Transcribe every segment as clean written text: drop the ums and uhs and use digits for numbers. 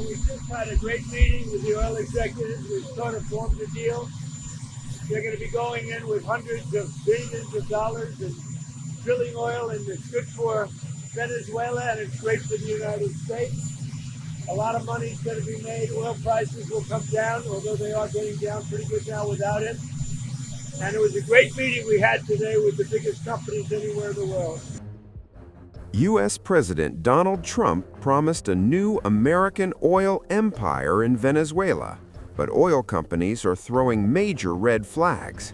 We just had a great meeting with the oil executives. We've sort of formed a deal. They're going to be going in with hundreds of billions of dollars and drilling oil, and it's good for Venezuela and it's great for the United States. A lot of money is going to be made. Oil prices will come down, although they are getting down pretty good now without it. And it was a great meeting we had today with the biggest companies anywhere in the world. U.S. President Donald Trump promised a new American oil empire in Venezuela, but oil companies are throwing major red flags.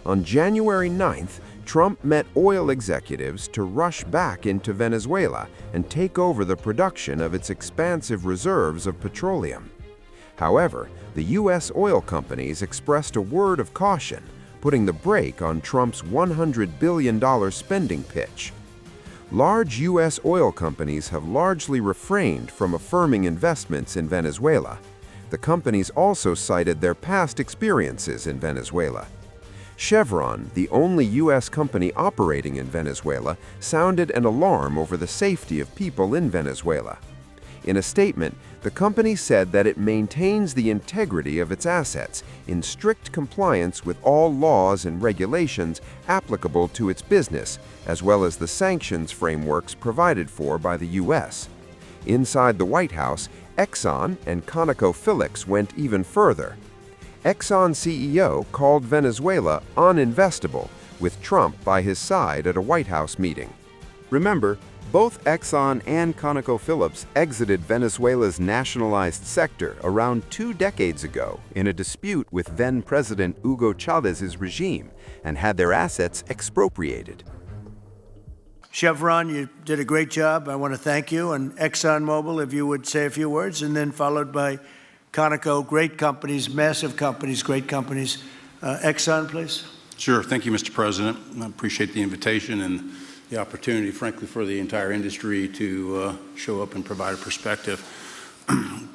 On January 9th, Trump met oil executives to rush back into Venezuela and take over the production of its expansive reserves of petroleum. However, the U.S. oil companies expressed a word of caution, putting the brake on Trump's $100 billion spending pitch. Large U.S. oil companies have largely refrained from affirming investments in Venezuela. The companies also cited their past experiences in Venezuela. Chevron, the only U.S. company operating in Venezuela, sounded an alarm over the safety of people in Venezuela. In a statement, the company said that it maintains the integrity of its assets in strict compliance with all laws and regulations applicable to its business, as well as the sanctions frameworks provided for by the U.S. Inside the White House, Exxon and ConocoPhillips went even further. Exxon CEO called Venezuela un-investable, with Trump by his side at a White House meeting. Remember, both Exxon and ConocoPhillips exited Venezuela's nationalized sector around 2 decades ago in a dispute with then-President Hugo Chávez's regime and had their assets expropriated. Chevron, you did a great job. I want to thank you. And ExxonMobil, if you would say a few words, and then followed by Conoco, great companies, massive companies, great companies. Exxon, please. Sure. Thank you, Mr. President. I appreciate the invitation and the opportunity, frankly, for the entire industry to show up and provide a perspective.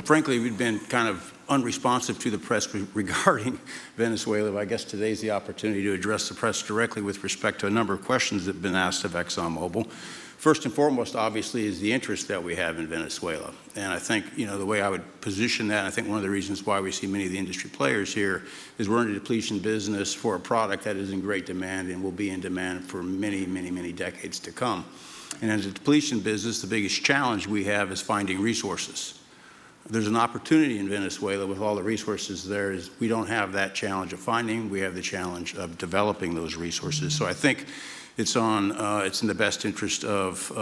Frankly, we've been kind of unresponsive to the press regarding Venezuela, but I guess today's the opportunity to address the press directly with respect to a number of questions that have been asked of ExxonMobil. First and foremost, obviously, is the interest that we have in Venezuela. And I think, the way I would position that, I think one of the reasons why we see many of the industry players here is we're in a depletion business for a product that is in great demand and will be in demand for many, many, many decades to come. And as a depletion business, the biggest challenge we have is finding resources. There's an opportunity in Venezuela with all the resources there is we don't have that challenge of finding, we have the challenge of developing those resources. So I think it's in the best interest of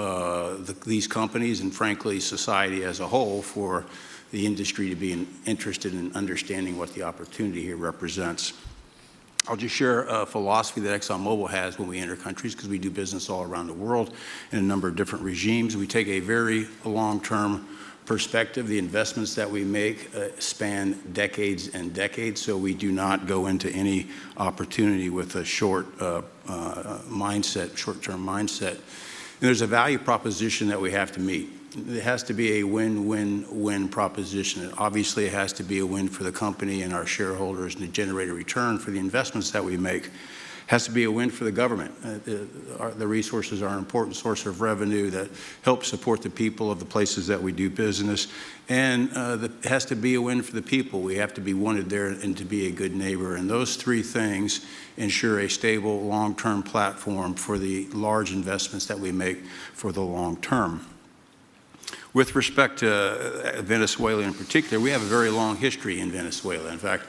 these companies and, frankly, society as a whole for the industry to be interested in understanding what the opportunity here represents. I'll just share a philosophy that ExxonMobil has when we enter countries, because we do business all around the world in a number of different regimes. We take a very long-term perspective. The investments that we make span decades and decades, so we do not go into any opportunity with a short-term mindset. And there's a value proposition that we have to meet. It has to be a win-win-win proposition. Obviously, it has to be a win for the company and our shareholders and to generate a return for the investments that we make. It has to be a win for the government. The resources are an important source of revenue that help support the people of the places that we do business. And it has to be a win for the people. We have to be wanted there and to be a good neighbor. And those three things ensure a stable, long-term platform for the large investments that we make for the long term. With respect to Venezuela in particular, we have a very long history in Venezuela. In fact,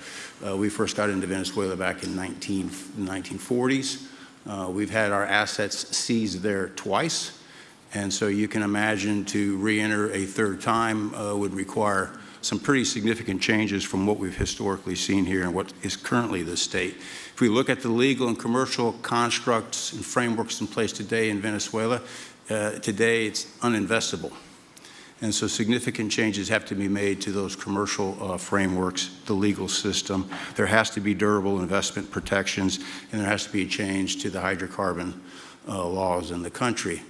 we first got into Venezuela back in the 1940s. We've had our assets seized there twice. And so you can imagine to re-enter a third time would require some pretty significant changes from what we've historically seen here and what is currently the state. If we look at the legal and commercial constructs and frameworks in place today in Venezuela, today it's uninvestable. And so significant changes have to be made to those commercial frameworks, the legal system. There has to be durable investment protections, and there has to be a change to the hydrocarbon laws in the country.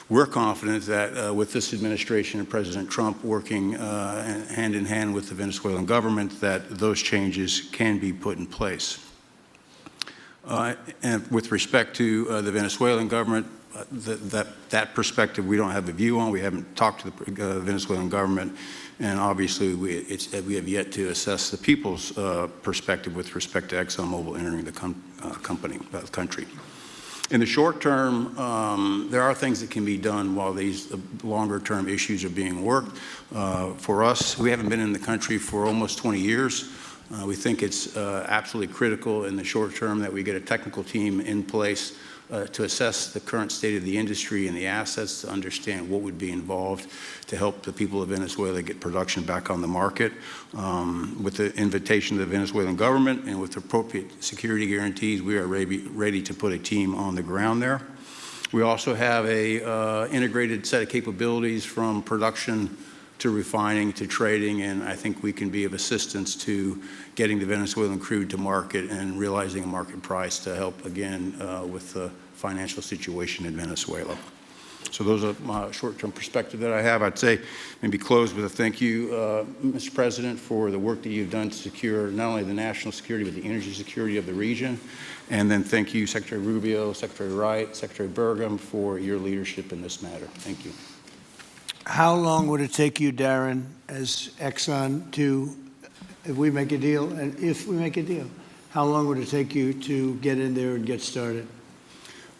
We're confident that with this administration and President Trump working hand in hand with the Venezuelan government, that those changes can be put in place. And with respect to the Venezuelan government, that perspective we don't have a view on. We haven't talked to the Venezuelan government, and obviously we have yet to assess the people's perspective with respect to ExxonMobil entering the country. In the short term, there are things that can be done while these longer-term issues are being worked. For us, we haven't been in the country for almost 20 years. We think it's absolutely critical in the short term that we get a technical team in place to assess the current state of the industry and the assets, to understand what would be involved to help the people of Venezuela get production back on the market. With the invitation of the Venezuelan government and with appropriate security guarantees, we are ready to put a team on the ground there. We also have a integrated set of capabilities from production to refining to trading, and I think we can be of assistance to getting the Venezuelan crude to market and realizing a market price to help, again, with the financial situation in Venezuela. So those are my short-term perspective that I have. I'd say maybe close with a thank you, Mr. President, for the work that you've done to secure not only the national security, but the energy security of the region. And then thank you, Secretary Rubio, Secretary Wright, Secretary Burgum, for your leadership in this matter. Thank you. How long would it take you, Darren, as Exxon to, if we make a deal, how long would it take you to get in there and get started?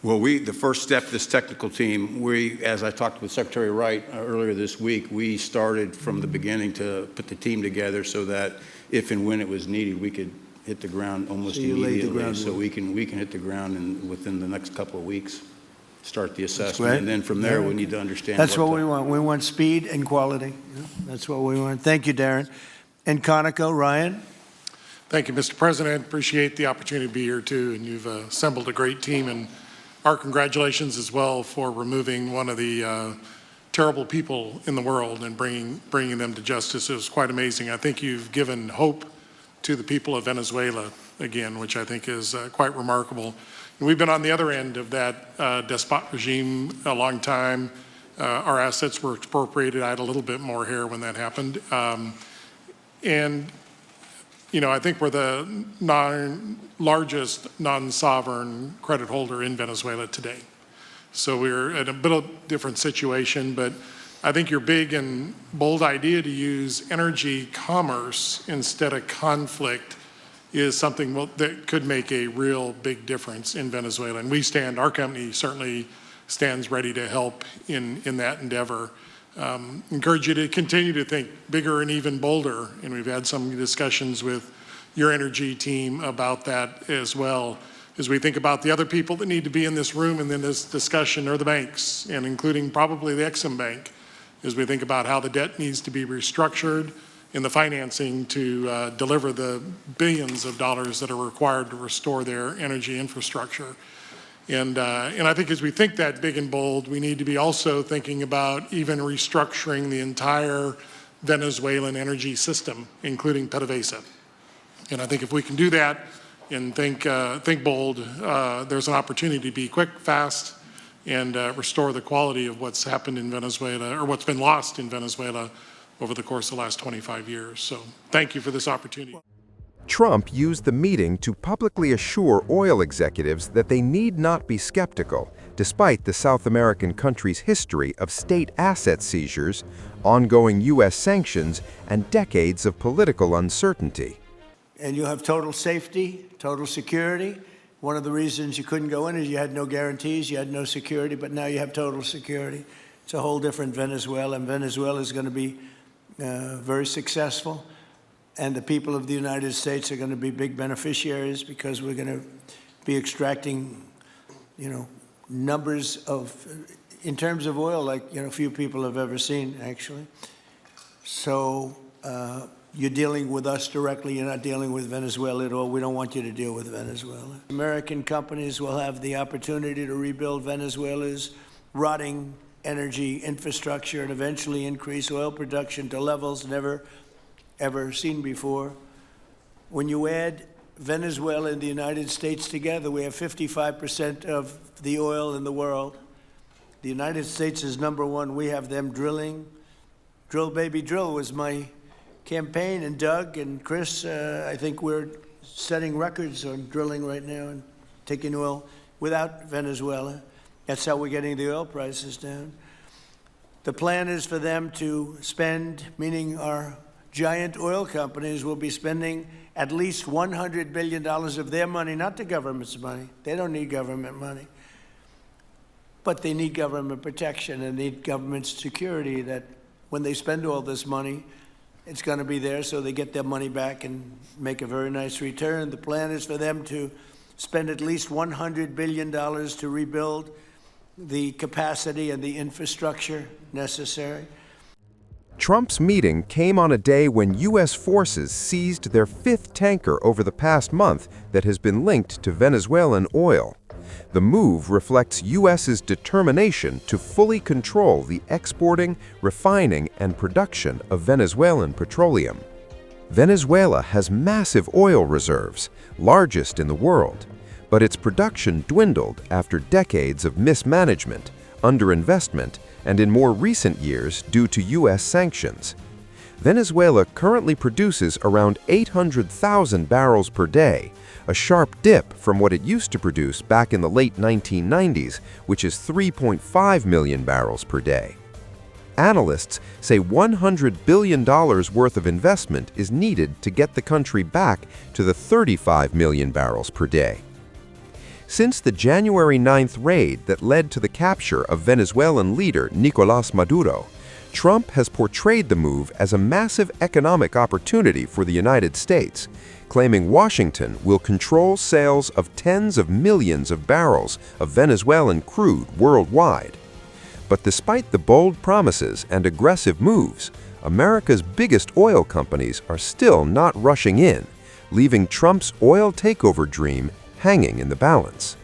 Well, the first step, this technical team, as I talked with Secretary Wright earlier this week, we started from the beginning to put the team together so that if and when it was needed, we could hit the ground almost immediately. So we can hit the ground within the next couple of weeks, start the assessment, and then from there we need to understand. That's what we want. We want speed and quality. That's what we want. Thank you, Darren. And Conoco, Ryan. Thank you, Mr. President. Appreciate the opportunity to be here too, and you've assembled a great team. And our congratulations as well for removing one of the terrible people in the world and bringing them to justice. It was quite amazing. I think you've given hope to the people of Venezuela again, which I think is quite remarkable. And we've been on the other end of that despot regime a long time. Our assets were expropriated. I had a little bit more hair when that happened. And you know, I think we're the largest non-sovereign credit holder in Venezuela today. So we're in a bit of a different situation, but I think your big and bold idea to use energy commerce instead of conflict is something that could make a real big difference in Venezuela. And our company certainly stands ready to help in that endeavor. Encourage you to continue to think bigger and even bolder. And we've had some discussions with your energy team about that as well. As we think about the other people that need to be in this room and in this discussion are the banks, and including probably the Exxon Bank, as we think about how the debt needs to be restructured and the financing to deliver the billions of dollars that are required to restore their energy infrastructure. And I think as we think that big and bold, we need to be also thinking about even restructuring the entire Venezuelan energy system, including PDVSA. And I think if we can do that and think bold, there's an opportunity to be quick, fast, and restore the quality of what's happened in Venezuela, or what's been lost in Venezuela over the course of the last 25 years. So thank you for this opportunity. Trump used the meeting to publicly assure oil executives that they need not be skeptical, despite the South American country's history of state asset seizures, ongoing U.S. sanctions, and decades of political uncertainty. And you have total safety, total security. One of the reasons you couldn't go in is you had no guarantees, you had no security, but now you have total security. It's a whole different Venezuela, and Venezuela is going to be very successful. And the people of the United States are going to be big beneficiaries because we're going to be extracting, numbers in terms of oil, like, few people have ever seen, actually. So you're dealing with us directly. You're not dealing with Venezuela at all. We don't want you to deal with Venezuela. American companies will have the opportunity to rebuild Venezuela's rotting energy infrastructure and eventually increase oil production to levels never ever seen before. When you add Venezuela and the United States together, we have 55% of the oil in the world. The United States is number one. We have them drilling. Drill, baby, drill was my campaign. And Doug and Chris, I think we're setting records on drilling right now and taking oil without Venezuela. That's how we're getting the oil prices down. The plan is for them to spend, meaning our giant oil companies will be spending at least $100 billion of their money, not the government's money. They don't need government money. But they need government protection and need government security that when they spend all this money, it's going to be there so they get their money back and make a very nice return. The plan is for them to spend at least $100 billion to rebuild the capacity and the infrastructure necessary. Trump's meeting came on a day when U.S. forces seized their fifth tanker over the past month that has been linked to Venezuelan oil. The move reflects U.S.'s determination to fully control the exporting, refining, and production of Venezuelan petroleum. Venezuela has massive oil reserves, largest in the world, but its production dwindled after decades of mismanagement, underinvestment, and in more recent years due to U.S. sanctions. Venezuela currently produces around 800,000 barrels per day, a sharp dip from what it used to produce back in the late 1990s, which is 3.5 million barrels per day. Analysts say $100 billion worth of investment is needed to get the country back to the 35 million barrels per day. Since the January 9th raid that led to the capture of Venezuelan leader Nicolás Maduro, Trump has portrayed the move as a massive economic opportunity for the United States, claiming Washington will control sales of tens of millions of barrels of Venezuelan crude worldwide. But despite the bold promises and aggressive moves, America's biggest oil companies are still not rushing in, leaving Trump's oil takeover dream hanging in the balance.